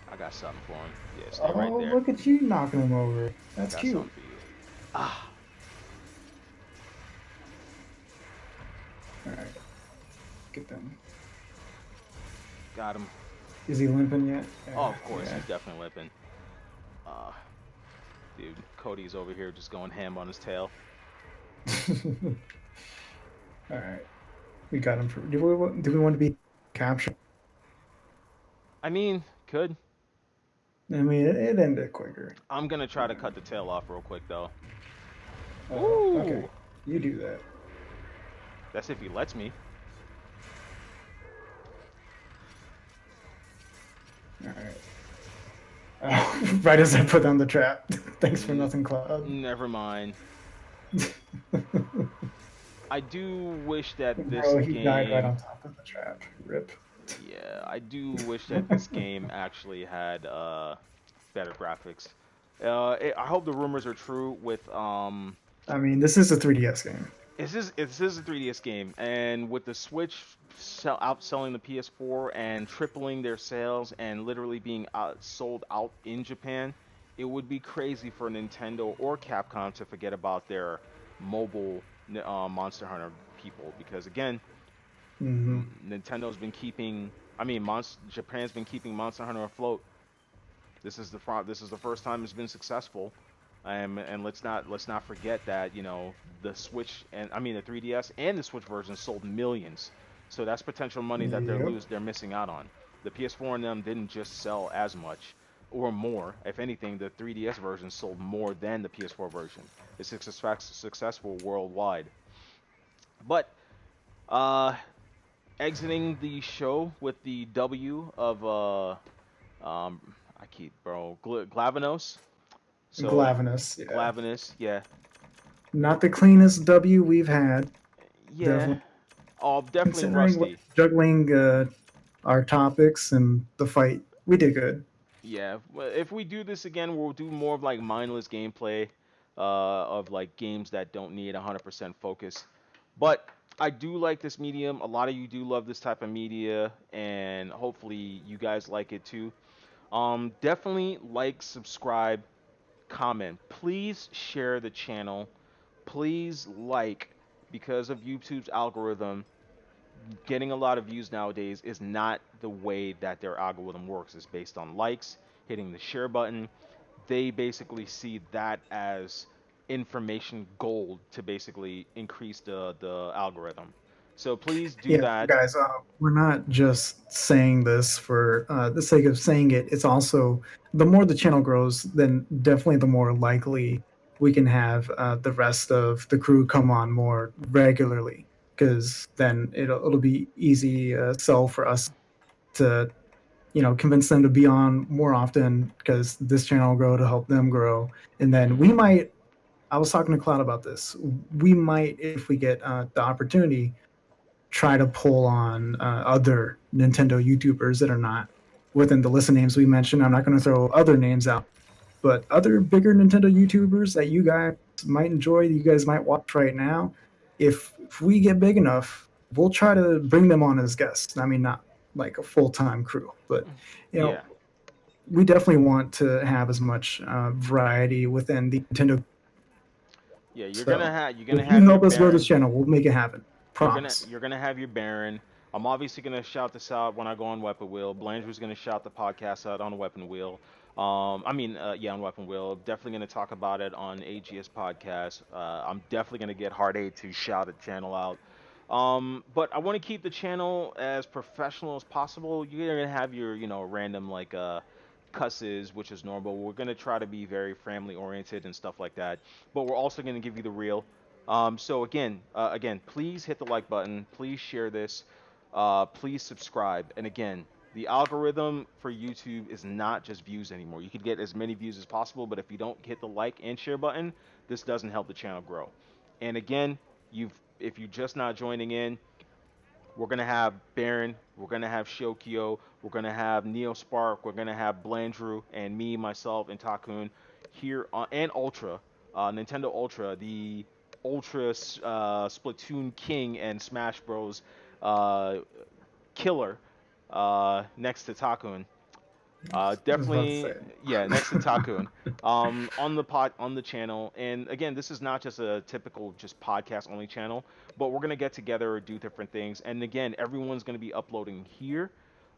I got something for him. Yeah, stay right Oh, there. look at you knocking him over. I That's got cute. something for you. Ah, All right, get them. got him. Is he limping yet? Oh, of course, Yeah. he's definitely limping. Uh, dude, Cody's over here just going ham on his tail. All right, we got him. Do we want to be captured? I mean, could. I mean, it ended quicker. I'm gonna try to cut the tail off real quick though. Okay, Ooh, you do that. that's if he lets me. All right. Right as I put down the trap. Thanks for N nothing, Cloud. Never mind. I do wish that this Bro, he died right game. on top of the trap. Rip. Yeah, I do wish that this game actually had better graphics. I hope the rumors are true with I mean, this is a 3DS game. this is a 3DS game, and with the Switch outselling the PS4 and tripling their sales and literally being sold out in Japan, it would be crazy for Nintendo or Capcom to forget about their mobile Monster Hunter people, because again, Hmm. Nintendo's been keeping, I mean, Japan's been keeping Monster Hunter afloat. This is the first time it's been successful. And let's not forget that the Switch, and I mean the 3DS and the Switch version sold millions, so that's potential money that Yep. they're missing out on. The PS4 and them didn't just sell as much or more. If anything, the 3DS version sold more than the PS4 version. It's successful worldwide. But uh, exiting the show with the W of I keep bro Glavenos. So Glavinus, yeah. Glavenus, yeah, Not the cleanest W we've had, yeah. definitely. Oh, definitely Considering we're rusty. juggling our topics and the fight, we did good. Yeah, if we do this again, we'll do more of like mindless gameplay, of like games that don't need 100% focus. But I do like this medium. A lot of you do love this type of media, and hopefully you guys like it too. Definitely like, subscribe, comment. Please share the channel. Please like, because of YouTube's algorithm, getting a lot of views nowadays is not the way that their algorithm works. It's based on likes, hitting the share button. They basically see that as information gold to basically increase the algorithm. So please do Yeah, that. guys, we're not just saying this for the sake of saying it. It's also the more the channel grows, then definitely the more likely we can have the rest of the crew come on more regularly. Because then it'll be easy sell for us to convince them to be on more often because this channel will grow to help them grow, and then Hmm. we might. I was talking to Cloud about this. We might, if we get the opportunity, try to pull on other Nintendo YouTubers that are not within the list of names we mentioned. I'm not going to throw other names out, but other bigger Nintendo YouTubers that you guys might enjoy, you guys might watch right now. If we get big enough, we'll try to bring them on as guests. I mean, not like a full time crew, but you know, Yeah, we definitely want to have as much variety within the Nintendo. yeah. So You're gonna if you have your help us grow this Baron. channel, we'll make it happen. Promise. You're gonna have your Baron. I'm obviously gonna shout this out when I go on Weapon Wheel. Blandrew's gonna shout the podcast out on Weapon Wheel. Yeah, on Weapon Wheel. Definitely gonna talk about it on AGS podcast. I'm definitely gonna get Hard Eight to shout the channel out. But I want to keep the channel as professional as possible. You're gonna have your, random like cusses, which is normal. We're gonna try to be very family oriented and stuff like that. But we're also gonna give you the real. So again, please hit the like button. Please share this. Please subscribe. And again, the algorithm for YouTube is not just views anymore. You could get as many views as possible, but if you don't hit the like and share button, this doesn't help the channel grow. And again, if you're just not joining in, we're gonna have Baron, we're gonna have Shokio, we're gonna have Neo Spark, we're gonna have Blandrew, and me, myself, and Takun here on, and Ultra, Nintendo Ultra, the Ultra Splatoon King and Smash Bros. Uh, Killer, next to Takun. I was about to say Definitely, it. yeah, next to Takun, on the channel. And again, this is not just a typical just podcast only channel, but we're gonna get together, do different things. And again, everyone's gonna be uploading here.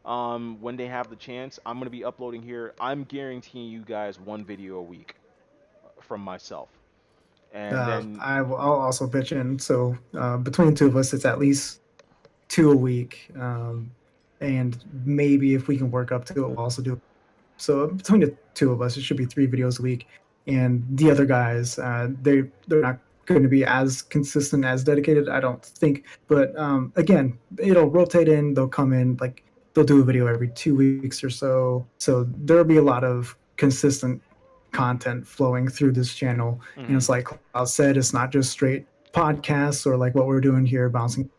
When they have the chance, I'm gonna be uploading here. I'm guaranteeing you guys one video a week from myself. And then, I'll also pitch in. So between the two of us, it's at least two a week, and maybe if we can work up to it, we'll also do. So between the two of us, it should be three videos a week. And the other guys, they're not going to be as consistent as dedicated, I don't think. But again, it'll rotate in. They'll come in like they'll do a video every 2 weeks or so. So there'll be a lot of consistent content flowing through this channel. And mhm, it's like Klaus said, it's not just straight podcasts or like what we're doing here, bouncing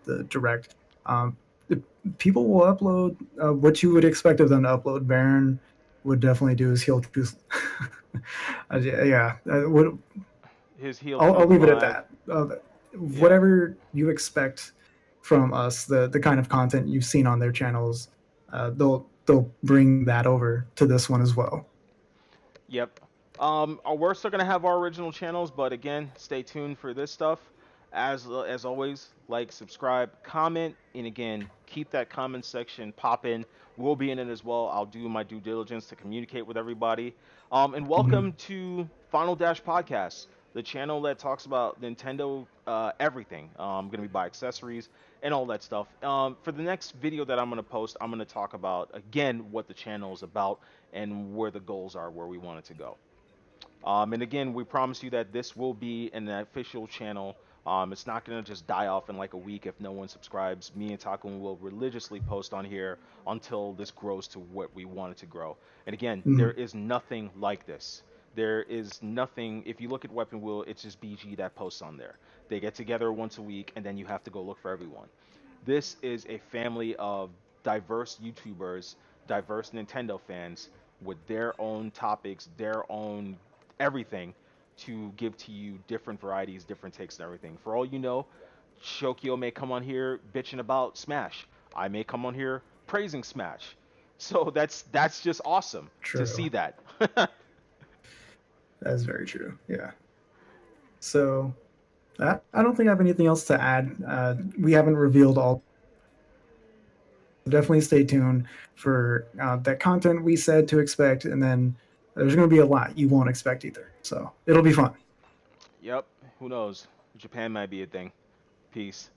the direct. Um, People will upload what you would expect of them to upload. Baron would definitely do is he'll choose. Yeah, his heel I'll truth leave it at live. that. Yeah. Whatever you expect from us, the kind of content you've seen on their channels, they'll bring that over to this one as well. Yep. We're still gonna have our original channels, but again, stay tuned for this stuff. As always, like, subscribe, comment, and again, keep that comment section popping. We'll be in it as well. I'll do my due diligence to communicate with everybody. And Mhm. welcome to Final Dash Podcast, the channel that talks about Nintendo everything. Gonna be buy accessories and all that stuff. For the next video that I'm gonna post, I'm gonna talk about again what the channel is about and where the goals are, where we want it to go. And again, we promise you that this will be an official channel It's not going to just die off in like a week if no one subscribes. Me and Takun will religiously post on here until this grows to what we want it to grow. And again, there Mhm. is nothing like this. There is nothing. If you look at Weapon Wheel, it's just BG that posts on there. They get together once a week, and then you have to go look for everyone. This is a family of diverse YouTubers, diverse Nintendo fans with their own topics, their own everything to give to you different varieties, different takes, and everything. For all you know, Shokyo may come on here bitching about Smash. I may come on here praising Smash. So that's just awesome to True. see that. That's very true. Yeah. So I don't think I have anything else to add. We haven't revealed all. Definitely stay tuned for that content we said to expect, and then there's going to be a lot you won't expect either. So it'll be fun. Yep. Who knows? Japan might be a thing. Peace.